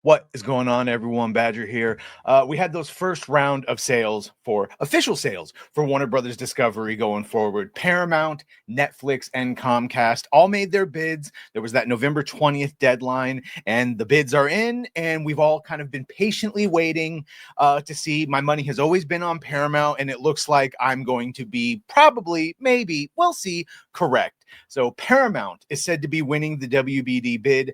What is going on, everyone? Badger here. We had those first round of sales for official sales for Warner Brothers Discovery going forward. Paramount, Netflix, and Comcast all made their bids. There was that November 20th deadline, and the bids are in, and we've all kind of been patiently waiting to see. My money has always been on Paramount, and it looks like I'm going to be probably, maybe, we'll see, correct. So Paramount is said to be winning the WBD bid.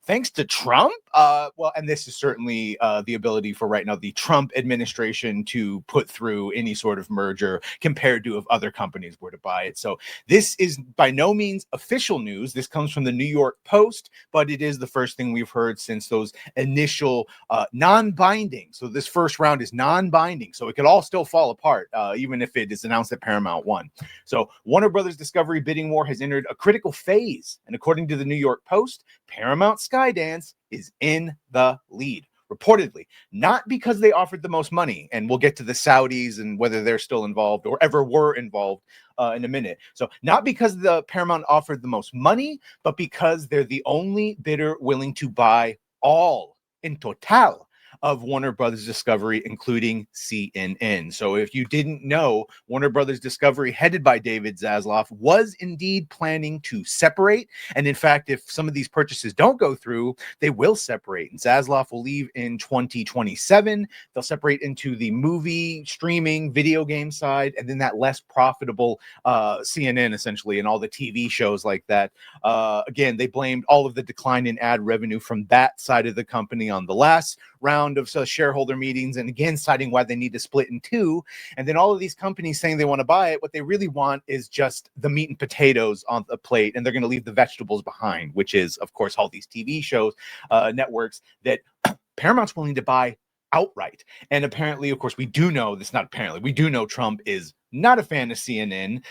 Thanks to Trump, and this is certainly the ability for right now the Trump administration to put through any sort of merger compared to if other companies were to buy it. So this is by no means official news. This comes from the New York Post, but it is the first thing we've heard since those initial non-binding. So this first round is non-binding, so it could all still fall apart, even if it is announced that Paramount won. So Warner Brothers Discovery bidding war has entered a critical phase, and according to the New York Post, Paramount Skydance is in the lead, reportedly, not because they offered the most money, and we'll get to the Saudis and whether they're still involved or ever were involved in a minute. So not because the Paramount offered the most money, but because they're the only bidder willing to buy all in total of Warner Brothers Discovery, including CNN. So if you didn't know, Warner Brothers Discovery, headed by David Zaslav, was indeed planning to separate. And in fact, if some of these purchases don't go through, they will separate. And Zaslav will leave in 2027. They'll separate into the movie, streaming, video game side, and then that less profitable CNN, essentially, and all the TV shows like that. Again, they blamed all of the decline in ad revenue from that side of the company on the last round of shareholder meetings, and again citing why they need to split in two. And then all of these companies saying they want to buy it, what they really want is just the meat and potatoes on the plate, and they're going to leave the vegetables behind, which is, of course, all these TV shows, networks that Paramount's willing to buy outright. And apparently, of course, we do know Trump is not a fan of CNN.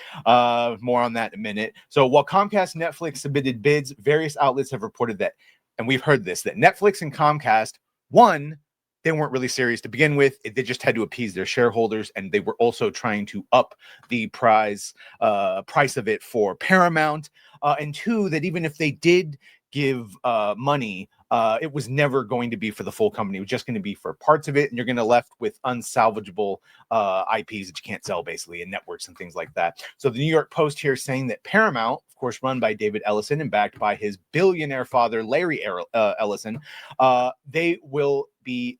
More on that in a minute. So while Comcast and Netflix submitted bids, various outlets have reported that, and we've heard this, that Netflix and Comcast, one, they weren't really serious to begin with. They just had to appease their shareholders, and they were also trying to up the price of it for Paramount. And two, that even if they did give money, it was never going to be for the full company. It was just going to be for parts of it, and you're going to left with unsalvageable IPs that you can't sell, basically, and networks and things like that. So the New York Post here is saying that Paramount, of course, run by David Ellison and backed by his billionaire father, Larry Ellison, they will be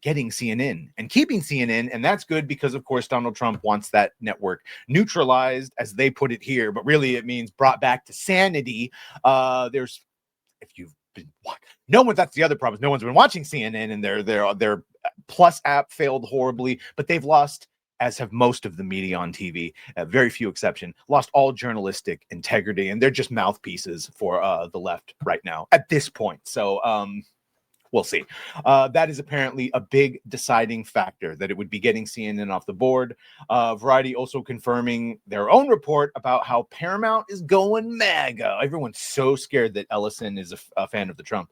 getting CNN and keeping CNN. And that's good because, of course, Donald Trump wants that network neutralized, as they put it here. But really, it means brought back to sanity. If you've been that's the other problem. No one's been watching CNN, and their Plus app failed horribly, but they've lost, as have most of the media on TV, very few exception, lost all journalistic integrity, and they're just mouthpieces for the left right now at this point. So we'll see. That is apparently a big deciding factor, that it would be getting CNN off the board. Variety also confirming their own report about how Paramount is going MAGA. Everyone's so scared that Ellison is a fan of the Trump.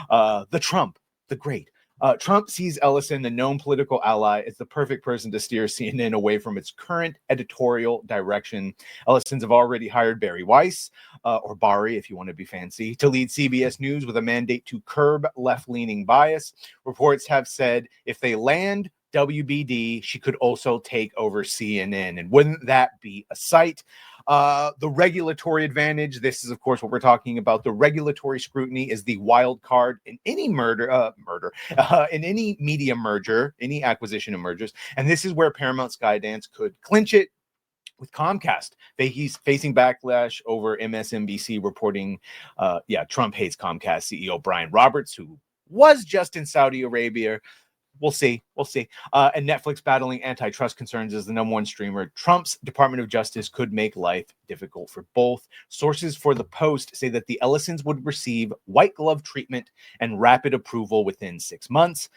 The great. Trump sees Ellison, a known political ally, as the perfect person to steer CNN away from its current editorial direction. Ellisons have already hired Barry Weiss, or Barry if you want to be fancy, to lead CBS News with a mandate to curb left-leaning bias. Reports have said if they land WBD, she could also take over CNN. And wouldn't that be a sight? The regulatory advantage. This is, of course, what we're talking about. The regulatory scrutiny is the wild card in any in any media merger, any acquisition of mergers. And this is where Paramount Skydance could clinch it with Comcast. He's facing backlash over MSNBC reporting, Trump hates Comcast CEO Brian Roberts, who was just in Saudi Arabia. We'll see. And Netflix battling antitrust concerns as the number one streamer. Trump's Department of Justice could make life difficult for both. Sources for the Post say that the Ellisons would receive white glove treatment and rapid approval within 6 months.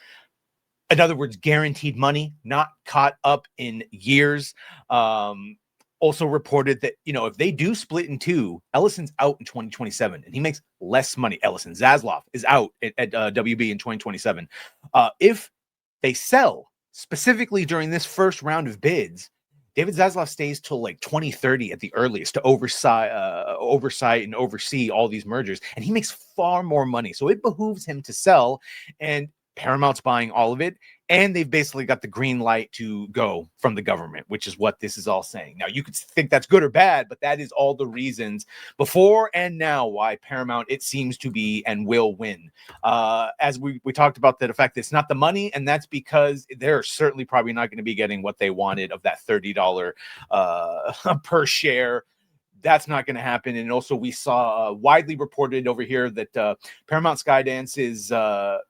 In other words, guaranteed money, not caught up in years. Also reported that, if they do split in two, Ellison's out in 2027 and he makes less money. Zaslav is out at WB in 2027. If they sell specifically during this first round of bids, David Zaslav stays till like 2030 at the earliest to oversight and oversee all these mergers, and he makes far more money. So it behooves him to sell, and Paramount's buying all of it, and they've basically got the green light to go from the government, which is what this is all saying. Now, you could think that's good or bad, but that is all the reasons before and now why Paramount, it seems to be and will win. As we talked about the fact that it's not the money, and that's because they're certainly probably not going to be getting what they wanted of that $30 per share. That's not going to happen. And also, we saw widely reported over here that Paramount Skydance is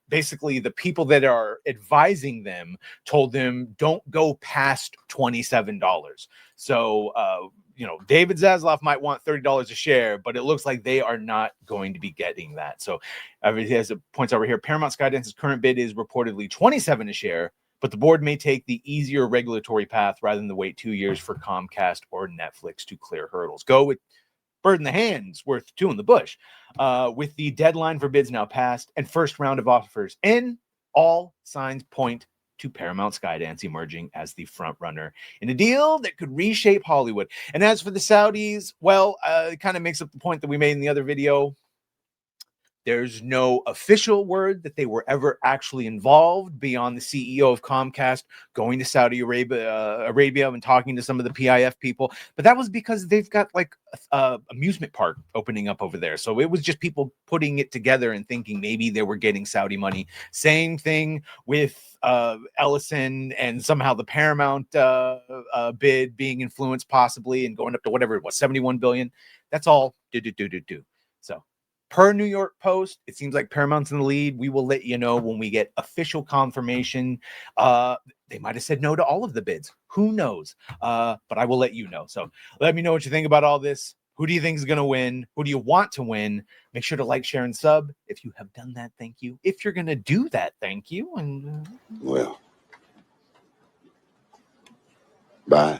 basically the people that are advising them told them don't go past $27. So, David Zaslav might want $30 a share, but it looks like they are not going to be getting that. So, as it points over here, Paramount Skydance's current bid is reportedly $27 a share, but the board may take the easier regulatory path rather than wait 2 years for Comcast or Netflix to clear hurdles. Go with bird in the hand's worth two in the bush. With the deadline for bids now passed and first round of offers in, all signs point to Paramount Skydance emerging as the front runner in a deal that could reshape Hollywood. And as for the Saudis, well, it kind of makes up the point that we made in the other video. There's no official word that they were ever actually involved beyond the CEO of Comcast going to Saudi Arabia and talking to some of the PIF people. But that was because they've got like a amusement park opening up over there. So it was just people putting it together and thinking maybe they were getting Saudi money. Same thing with Ellison and somehow the Paramount bid being influenced possibly and going up to whatever it was, 71 billion. That's all do. So, per New York Post, it seems like Paramount's in the lead. We will let you know when we get official confirmation. They might have said no to all of the bids. Who knows? But I will let you know. So let me know what you think about all this. Who do you think is going to win? Who do you want to win? Make sure to like, share, and sub. If you have done that, thank you. If you're going to do that, thank you. And well, bye.